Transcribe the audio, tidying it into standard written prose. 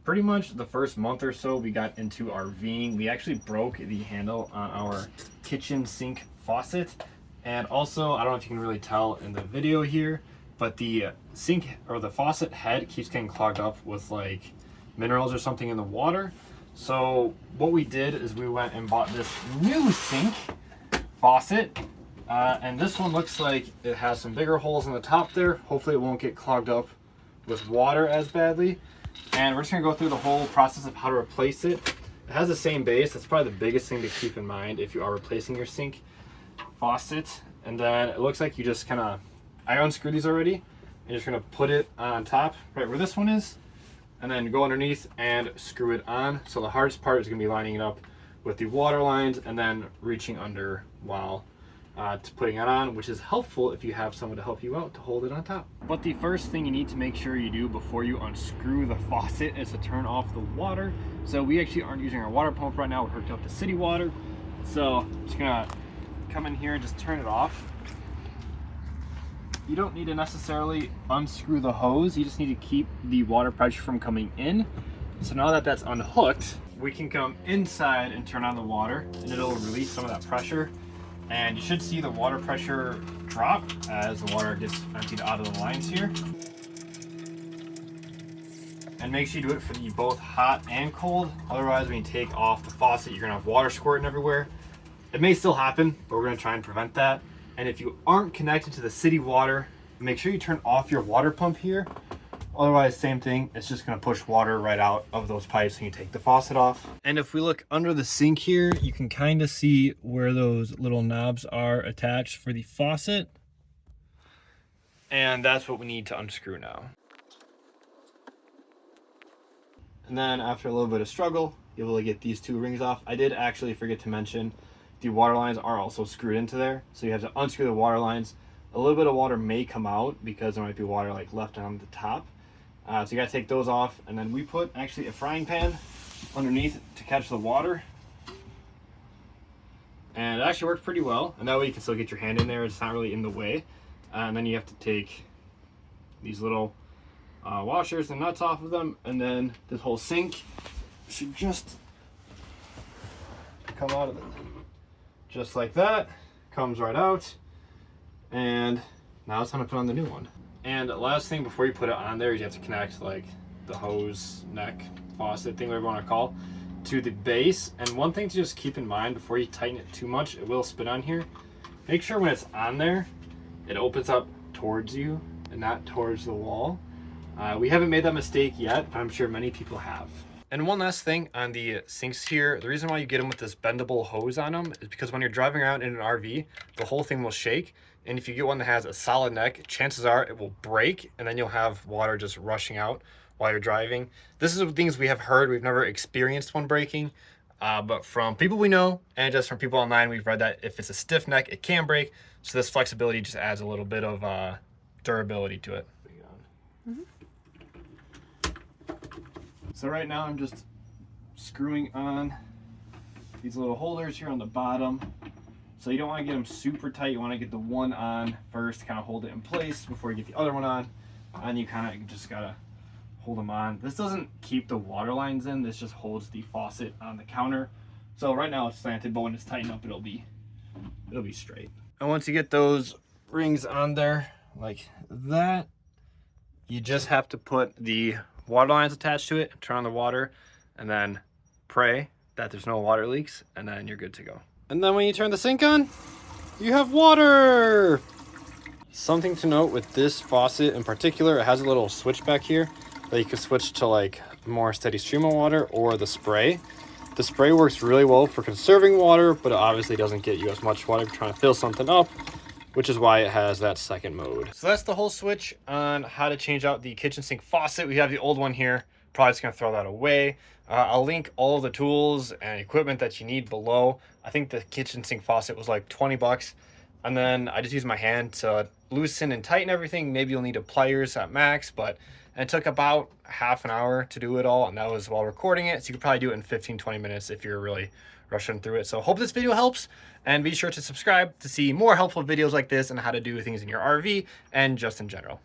pretty much the first month or so we got into RVing, we actually broke the handle on our kitchen sink faucet. And also, I don't know if you can really tell in the video here, but the sink or the faucet head keeps getting clogged up with like minerals or something in the water. So what we did is we went and bought this new sink faucet. And this one looks like it has some bigger holes in the top there. Hopefully it won't get clogged up with water as badly. And we're just gonna go through the whole process of how to replace it. It has the same base. That's probably the biggest thing to keep in mind if you are replacing your sink faucet. And then it looks like you just kind of, I unscrewed these already. And you're just gonna put it on top right where this one is, and then go underneath and screw it on. So the hardest part is gonna be lining it up with the water lines and then reaching under while putting it on, which is helpful if you have someone to help you out to hold it on top. But the first thing you need to make sure you do before you unscrew the faucet is to turn off the water. So we actually aren't using our water pump right now. We're hooked up to city water. So I'm just gonna come in here and just turn it off. You don't need to necessarily unscrew the hose. You just need to keep the water pressure from coming in. So now that that's unhooked, we can come inside and turn on the water, and it'll release some of that pressure. And you should see the water pressure drop as the water gets emptied out of the lines here. And make sure you do it for the both hot and cold. Otherwise, when you take off the faucet, you're gonna have water squirting everywhere. It may still happen, but we're gonna try and prevent that. And if you aren't connected to the city water, make sure you turn off your water pump here. Otherwise, same thing, it's just gonna push water right out of those pipes when you take the faucet off. And if we look under the sink here, you can kind of see where those little knobs are attached for the faucet. And that's what we need to unscrew now. And then after a little bit of struggle, you'll be able to get these two rings off. I did actually forget to mention the water lines are also screwed into there. So you have to unscrew the water lines. A little bit of water may come out because there might be water like left on the top. So you gotta take those off, and then we put actually a frying pan underneath to catch the water. And it actually worked pretty well, and that way you can still get your hand in there, it's not really in the way. And then you have to take these little washers and nuts off of them, and then this whole sink should just come out of it. Just like that, comes right out. And now it's time to put on the new one. And last thing before you put it on there, you have to connect like the hose, neck, faucet thing, whatever you want to call, to the base. And one thing to just keep in mind before you tighten it too much, it will spin on here. Make sure when it's on there, it opens up towards you and not towards the wall. We haven't made that mistake yet, but I'm sure many people have. And one last thing on the sinks here, the reason why you get them with this bendable hose on them is because when you're driving around in an RV, the whole thing will shake. And if you get one that has a solid neck, chances are it will break, and then you'll have water just rushing out while you're driving. This is things we have heard. We've never experienced one breaking, but from people we know and just from people online, we've read that if it's a stiff neck, it can break. So this flexibility just adds a little bit of durability to it. So right now I'm just screwing on these little holders here on the bottom. So you don't want to get them super tight. You want to get the one on first to kind of hold it in place before you get the other one on. And you kind of just got to hold them on. This doesn't keep the water lines in. This just holds the faucet on the counter. So right now it's slanted, but when it's tightened up, it'll be straight. And once you get those rings on there like that, you just have to put the water lines attached to it, turn on the water, and then pray that there's no water leaks, and then you're good to go. And then when you turn the sink on, you have water. Something to note with this faucet in particular, it has a little switch back here that you can switch to like more steady stream of water or the spray. The spray works really well for conserving water, but it obviously doesn't get you as much water if you're trying to fill something up, which is why it has that second mode. So that's the whole switch on how to change out the kitchen sink faucet. We have the old one here. Probably just gonna throw that away. I'll link all the tools and equipment that you need below. I think the kitchen sink faucet was like 20 bucks. And then I just use my hand to loosen and tighten everything. Maybe you'll need a pliers at max, but it took about half an hour to do it all. And that was while recording it. So you could probably do it in 15-20 minutes if you're really rushing through it. So hope this video helps, and be sure to subscribe to see more helpful videos like this on how to do things in your RV and just in general.